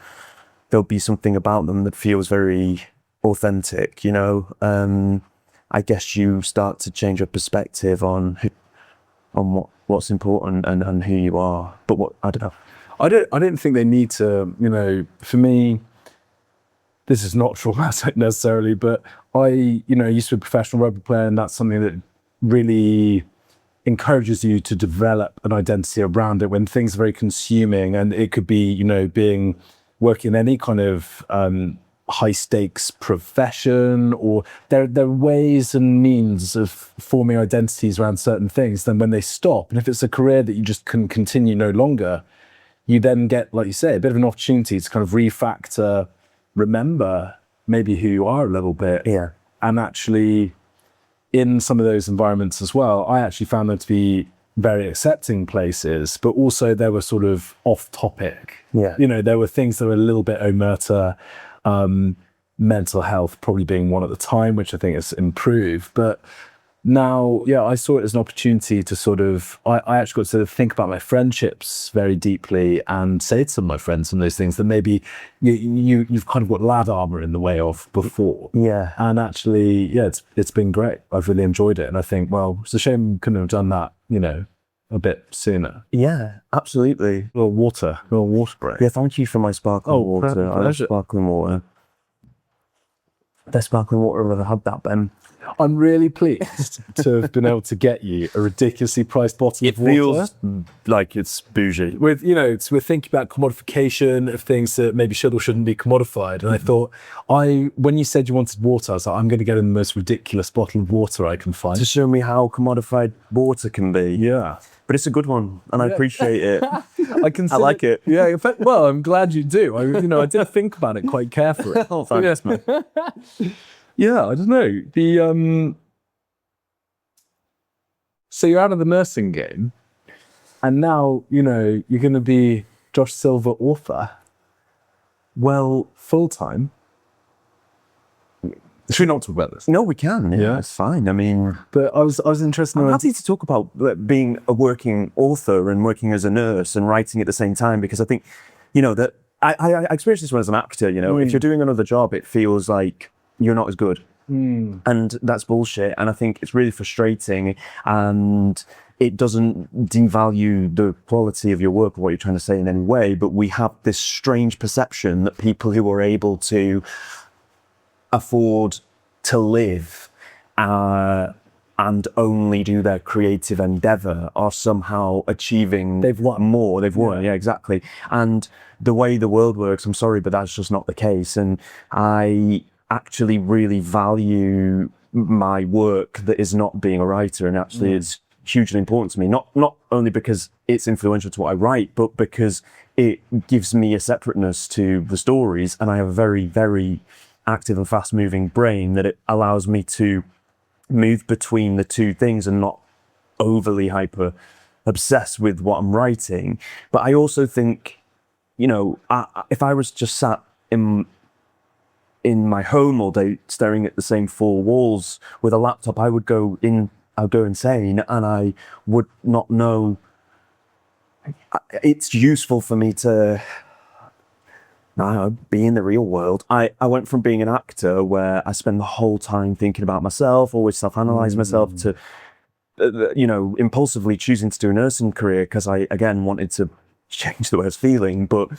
there'll be something about them that feels very authentic. I guess you start to change your perspective on what's important and who you are. But I don't know. I don't think they need to, for me, this is not traumatic necessarily, but I used to be a professional rugby player, and that's something that really encourages you to develop an identity around it when things are very consuming. And it could be, working in any kind of high stakes profession, or there are ways and means of forming identities around certain things. Then when they stop, and if it's a career that you just can continue no longer, you then get, like you say, a bit of an opportunity to kind of refactor, remember maybe who you are a little bit. Yeah. And actually, in some of those environments as well, I actually found them to be very accepting places, but also they were sort of off topic. Yeah. There were things that were a little bit Mercer, mental health probably being one at the time, which I think has improved. But now, I saw it as an opportunity to sort of, I actually got to think about my friendships very deeply and say to some of my friends some of those things that maybe you've kind of got lad armor in the way of before. Yeah. And actually, it's been great. I've really enjoyed it. And I think, well, it's a shame we couldn't have done that, a bit sooner. Yeah, absolutely. A little water break. Yeah, thank you for my sparkling water. I love sparkling water. Best sparkling water I've ever had, that, Ben. I'm really pleased to have been able to get you a ridiculously priced bottle of water. It feels like it's bougie. We're thinking about commodification of things that maybe should or shouldn't be commodified. And I thought, when you said you wanted water, I was like, I'm going to get in the most ridiculous bottle of water I can find. To show me how commodified water can be. Yeah. But it's a good one, and I appreciate it. I like it. Yeah, in fact, well, I'm glad you do. I did think about it quite carefully. Oh, thanks, man. Yeah, I don't know. So you're out of the nursing game, and now, you're going to be Josh Silver author. Well, full-time. Should we not talk about this? No, we can. Yeah. It's fine. I mean, But I was interested in... I'm happy to talk about being a working author and working as a nurse and writing at the same time, because I think, that I experienced this when as an actor, if you're doing another job, it feels like you're not as good. And that's bullshit. And I think it's really frustrating, and it doesn't devalue the quality of your work or what you're trying to say in any way. But we have this strange perception that people who are able to afford to live and only do their creative endeavor are somehow achieving They've won. more. They've won. Yeah, exactly. And the way the world works, I'm sorry, but that's just not the case. And I actually really value my work that is not being a writer, and actually it's hugely important to me, not only because it's influential to what I write, but because it gives me a separateness to the stories, and I have a very, very active and fast moving brain that it allows me to move between the two things and not overly hyper obsessed with what I'm writing. But I also think, if I was just sat in my home all day staring at the same four walls with a laptop, I'd go insane, and I would not know. It's useful for me to be in the real world. I went from being an actor where I spend the whole time thinking about myself, always self-analyze myself, to impulsively choosing to do a nursing career because I again wanted to change the way I was feeling. But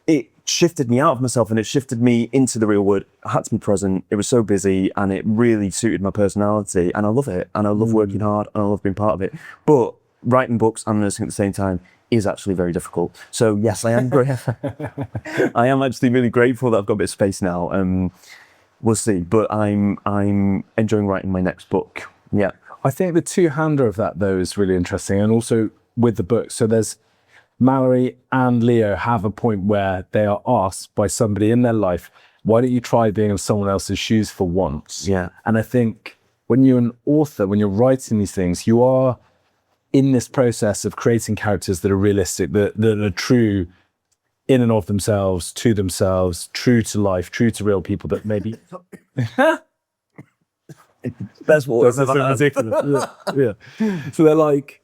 it shifted me out of myself, and it shifted me into the real world. I had to be present. It was so busy, and it really suited my personality, and I love it, and I love working hard, and I love being part of it. But writing books and nursing at the same time is actually very difficult. So yes, I am great. I am actually really grateful that I've got a bit of space now. We'll see, but I'm enjoying writing my next book. Yeah. I think the two-hander of that, though, is really interesting, and also with the book. So there's Mallory and Leo have a point where they are asked by somebody in their life, why don't you try being in someone else's shoes for once? Yeah. And I think when you're an author, when you're writing these things, you are in this process of creating characters that are realistic, that are true in and of themselves, true to life, true to real people that maybe... That's what That's so ridiculous. Yeah. So they're like,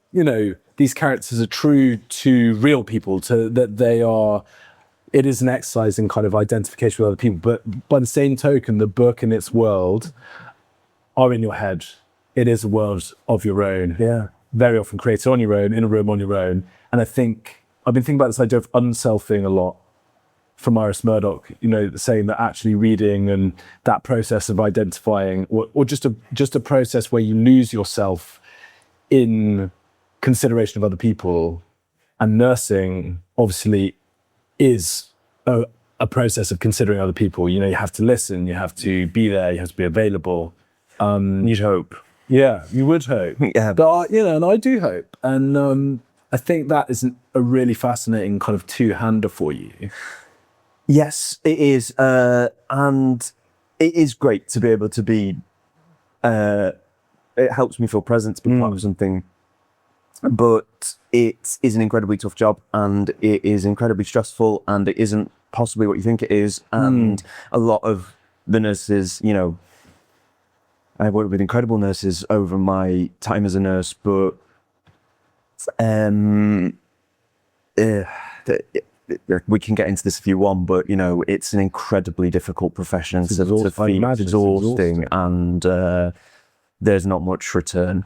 these characters are true to real people, to that they are. It is an exercise in kind of identification with other people, but by the same token, the book and its world are in your head. It is a world of your own. Yeah. Very often created on your own, in a room on your own. And I think I've been thinking about this idea of unselfing a lot from Iris Murdoch, saying that actually reading and that process of identifying, or just a process where you lose yourself in consideration of other people, and nursing obviously is a process of considering other people. You have to listen, you have to be there, you have to be available. You'd hope. Yeah, you would hope. Yeah. But, and I do hope. And I think that is a really fascinating kind of two-hander for you. Yes, it is. And it is great to be able to be, it helps me feel present to be part of something. But it is an incredibly tough job, and it is incredibly stressful, and it isn't possibly what you think it is. And a lot of the nurses, I worked with incredible nurses over my time as a nurse, but we can get into this if you want, but it's an incredibly difficult profession to feed. It's exhausting, and there's not much return.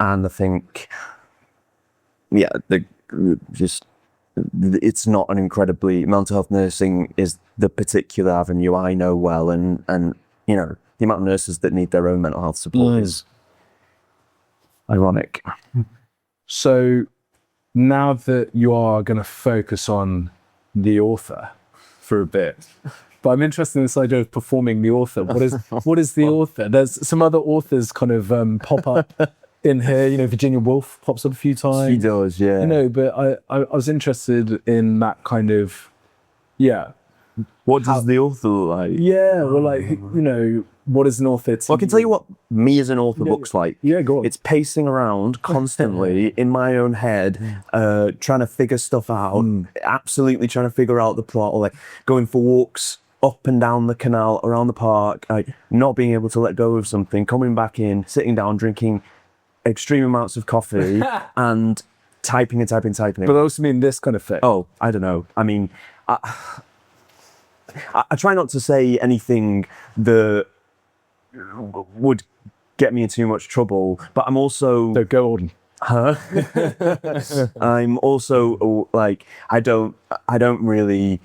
And I think, it's not an incredibly, mental health nursing is the particular avenue I know well, and the amount of nurses that need their own mental health support is ironic. So now that you are going to focus on the author for a bit, but I'm interested in this idea of performing the author. What is the author? There's some other authors kind of pop up in here. Virginia Woolf pops up a few times. She does, yeah. But I was interested in that kind of, What does the author look like? Yeah, well, what is an author? Well, I can tell you what me as an author looks like. Yeah, go on. It's pacing around constantly in my own head, trying to figure stuff out, absolutely trying to figure out the plot, or like going for walks up and down the canal, around the park, like not being able to let go of something, coming back in, sitting down, drinking extreme amounts of coffee and typing. But I also mean this kind of thing. Oh, I don't know. I mean, I try not to say anything that would get me in too much trouble, but I'm also... So go on. I'm also like, I don't really...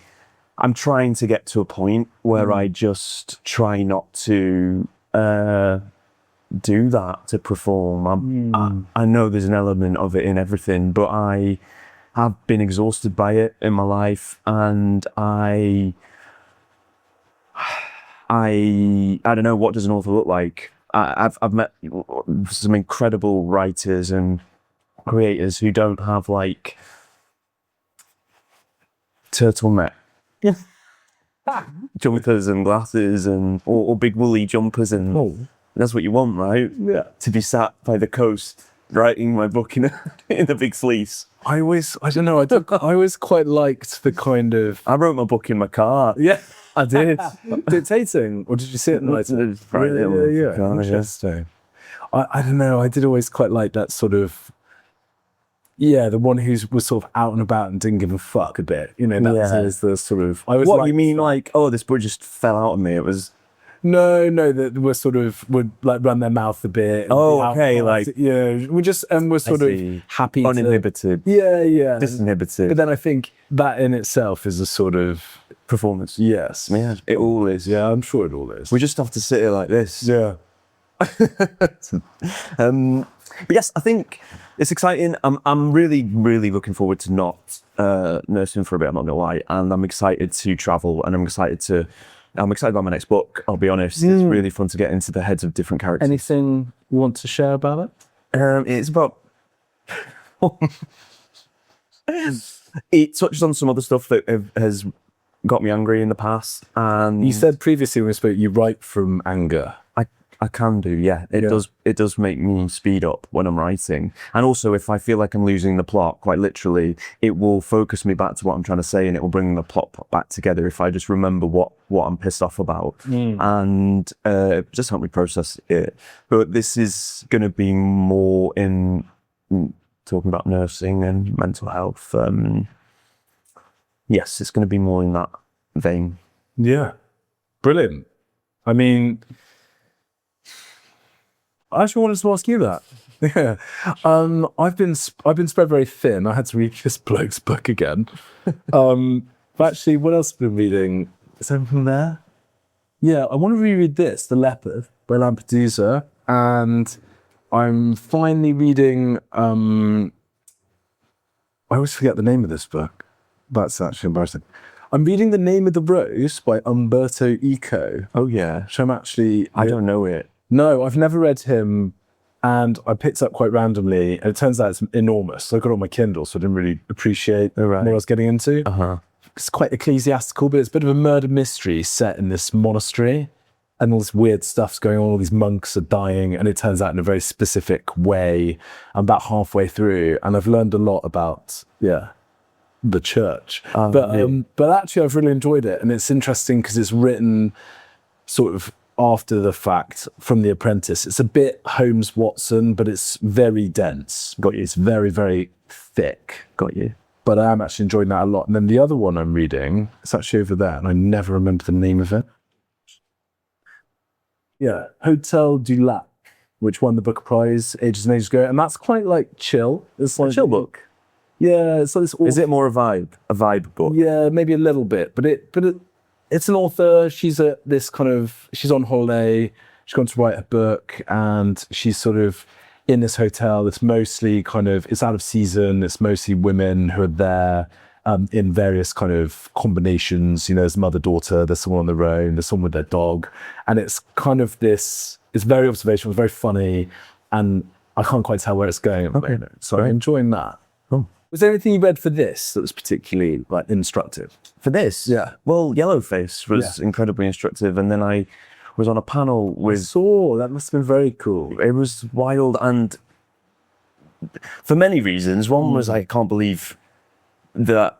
I'm trying to get to a point where I just try not to do that, to perform. I know there's an element of it in everything, but I have been exhausted by it in my life, and I don't know, what does an author look like? I've met some incredible writers and creators who don't have like turtleneck jumpers and glasses and or big woolly jumpers, and that's what you want, right? Yeah. To be sat by the coast writing my book in a big fleece. I always quite liked the kind of... I wrote my book in my car. Yeah. I did. Dictating, or did you see it in the night? Yeah. Interesting. I don't know. I did always quite like that sort of, the one who was sort of out and about and didn't give a fuck a bit. That is the sort of. What you mean, like, oh, this book just fell out of me? It was. No, that we're sort of would like run their mouth a bit. Oh, okay, like we're just we're sort of happy, uninhibited. Disinhibited. But then I think that in itself is a sort of performance. Yes, yeah, it all is. Yeah, I'm sure it all is. We just have to sit here like this. Yeah. But yes, I think it's exciting. I'm really, really looking forward to not nursing for a bit. I'm not gonna lie, and I'm excited to travel, and I'm excited about my next book. I'll be honest. It's really fun to get into the heads of different characters. Anything you want to share about it? It's about. It touches on some other stuff that has got me angry in the past, and you said previously when we spoke, you write from anger. I can do, yeah. It does. It does make me speed up when I'm writing, and also if I feel like I'm losing the plot, quite literally, it will focus me back to what I'm trying to say, and it will bring the plot back together if I just remember what I'm pissed off about, and just help me process it. But this is going to be more in talking about nursing and mental health. Yes, it's going to be more in that vein. Yeah, brilliant. I mean, I actually wanted to ask you that. Yeah, I've been spread very thin. I had to read this bloke's book again. But actually, what else have I been reading? Is anything there? Yeah, I want to reread this, The Leopard by Lampedusa, and I'm finally reading. I always forget the name of this book. That's actually embarrassing. I'm reading The Name of the Rose by Umberto Eco. Oh yeah, Which I'm actually. I don't know it. No, I've never read him, and I picked it up quite randomly, and it turns out it's enormous. So I got it on my Kindle, so I didn't really appreciate what I was getting into. It's quite ecclesiastical, but it's a bit of a murder mystery set in this monastery, and all this weird stuff's going on. All these monks are dying, and it turns out in a very specific way. I'm about halfway through, and I've learned a lot about the church. But actually, I've really enjoyed it, and it's interesting because it's written sort of after the fact from The Apprentice. It's a bit Holmes Watson, but it's very dense. Got you. It's very, very thick. Got you. But I am actually enjoying that a lot. And then the other one I'm reading, it's actually over there, and I never remember the name of it. Yeah, Hotel du Lac, which won the Booker Prize ages and ages ago. And that's quite like chill. It's like A chill book. Yeah, it's like this. Is it more a vibe book? Yeah, maybe a little bit, but it's an author. She's on holiday. She's gone to write a book, and she's sort of in this hotel. It's mostly it's out of season. It's mostly women who are there in various kind of combinations. You know, there's mother-daughter, there's someone on their own, there's someone with their dog. And it's kind of this, it's very observational, it's very funny, and I can't quite tell where it's going at the moment. So I'm enjoying that. Was there anything you read for this that was particularly like instructive? For this? Yeah. Well, Yellowface was incredibly instructive, and then I was on a panel with... That must have been very cool. It was wild, and for many reasons. One was I can't believe that,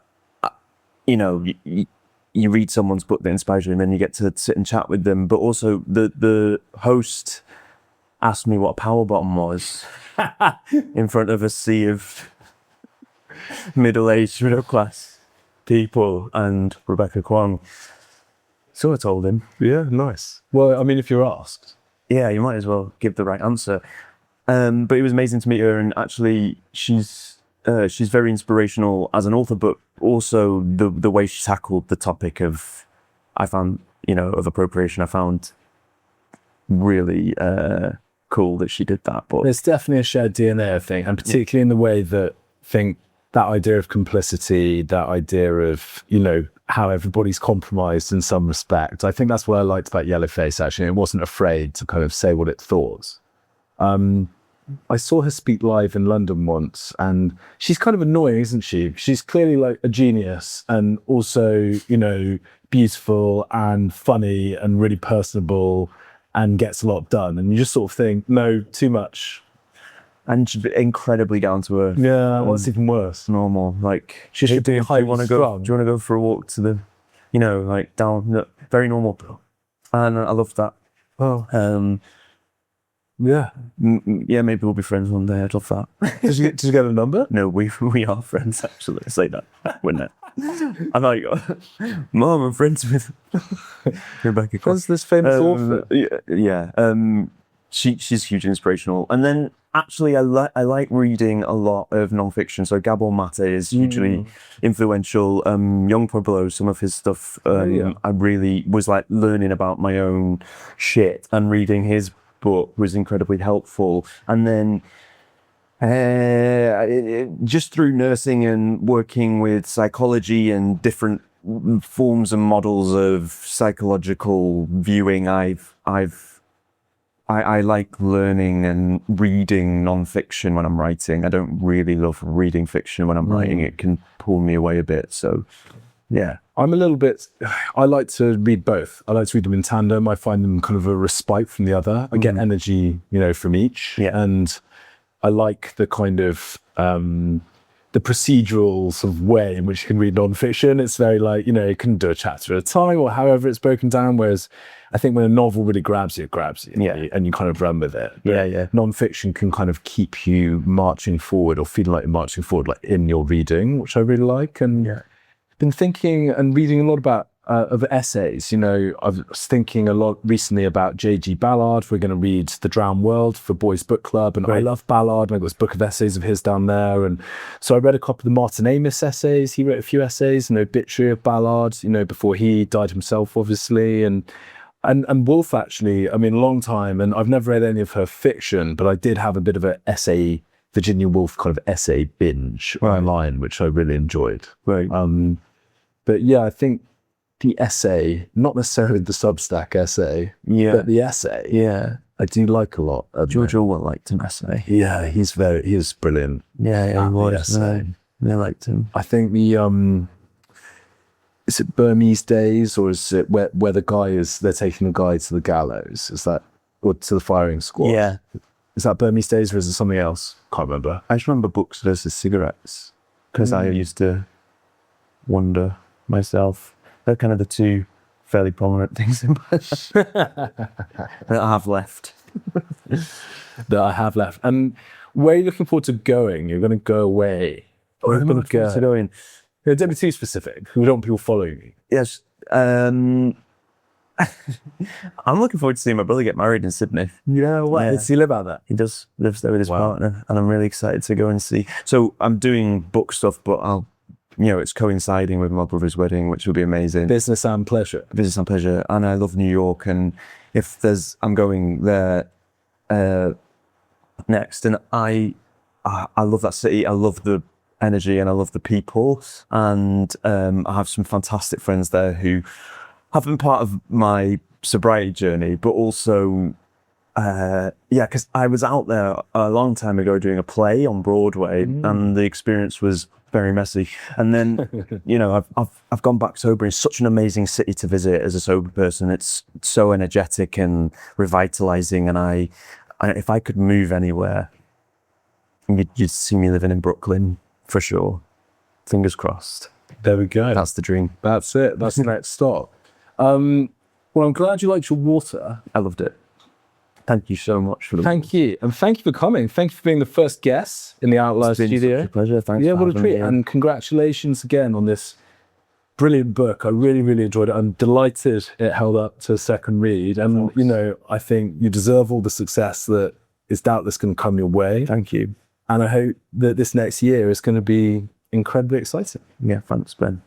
you read someone's book that inspires you, and then you get to sit and chat with them. But also the host asked me what a power bottom was in front of a sea of middle-aged, middle-class people and Rebecca Kwong. So I told him. Yeah, nice. Well, I mean, if you're asked. Yeah, you might as well give the right answer. But it was amazing to meet her, and actually she's very inspirational as an author, but also the way she tackled the topic of appropriation, I found really cool that she did that. But there's definitely a shared DNA, I think, and particularly in the way that that idea of complicity, that idea of, how everybody's compromised in some respect. I think that's what I liked about Yellowface, actually. It wasn't afraid to kind of say what it thought. I saw her speak live in London once, and she's kind of annoying, isn't she? She's clearly like a genius, and also, beautiful and funny and really personable and gets a lot done. And you just sort of think, no, too much. And she's incredibly down to earth. Yeah, what's even worse? Normal. Like, She should be do you want to go for a walk to the, down, very normal. And I love that. Oh. Yeah. Yeah, maybe we'll be friends one day. I'd love that. Did you get a number? No, we are friends, actually. I say that. We're not. I'm like, Mom, I'm friends with Rebecca Kwong. That's this famous author. Yeah. She's hugely inspirational. And then actually I like reading a lot of nonfiction. So Gabor Mate is hugely influential. Young Pueblo, some of his stuff, I really was like learning about my own shit, and reading his book was incredibly helpful. And then just through nursing and working with psychology and different forms and models of psychological viewing, I like learning and reading non-fiction when I'm writing. I don't really love reading fiction when I'm writing. It can pull me away a bit. So Yeah. I'm a little bit, I like to read both. I like to read them in tandem. I find them kind of a respite from the other. I get energy, from each. Yeah. And I like the kind of, the procedural sort of way in which you can read nonfiction. It's very like, you can do a chapter at a time or however it's broken down. Whereas I think when a novel really grabs you, it grabs you. Yeah. And you kind of run with it. But Yeah. nonfiction can kind of keep you marching forward or feeling like you're marching forward, like in your reading, which I really like. And been thinking and reading a lot about of essays. I was thinking a lot recently about J.G. Ballard. We're going to read The Drowned World for Boys Book Club, and I love Ballard. I've got this book of essays of his down there, and so I read a couple of the Martin Amis essays. He wrote a few essays, an obituary of Ballard, before he died himself, obviously, and Woolf, actually. I mean, a long time, and I've never read any of her fiction, but I did have a bit of an essay, Virginia Woolf kind of essay binge online, which I really enjoyed. Right. But yeah, I think the essay, not necessarily the Substack essay, but the essay, I do like a lot. George Orwell liked an essay. Yeah, he was brilliant. Yeah, he was. I liked him. I think is it Burmese Days, or is it where they're taking the guy to the gallows? Is that, or to the firing squad? Yeah. Is that Burmese Days, or is it something else? Can't remember. I just remember books versus cigarettes, because I used to wonder myself. They're kind of the two fairly prominent things in my life that I have left. And where are you looking forward to going? You're going to go away. Where am I looking forward to going? Don't be too specific. We don't want people following you. Yes. I'm looking forward to seeing my brother get married in Sydney. Does he live out there? He lives there with his partner, and I'm really excited to go and see. So I'm doing book stuff, but it's coinciding with my brother's wedding, which will be amazing. Business and pleasure. And I love New York, and I'm going there next, and I love that city. I love the energy, and I love the people, and I have some fantastic friends there who have been part of my sobriety journey, but also because I was out there a long time ago doing a play on Broadway, and the experience was very messy. And then, I've gone back sober. It's such an amazing city to visit as a sober person. It's so energetic and revitalizing. And I if I could move anywhere, you'd see me living in Brooklyn for sure. Fingers crossed. There we go. That's the dream. That's it. That's the next stop. Well, I'm glad you liked your water. I loved it. Thank you so much for the. Thank you. And thank you for coming. Thank you for being the first guest in the Outlier studio. Such a pleasure. Thanks. Yeah, for what a having treat. me. And congratulations again on this brilliant book. I really, really enjoyed it. I'm delighted it held up to a second read. And, I think you deserve all the success that is doubtless going to come your way. Thank you. And I hope that this next year is going to be incredibly exciting. Yeah, thanks, Ben.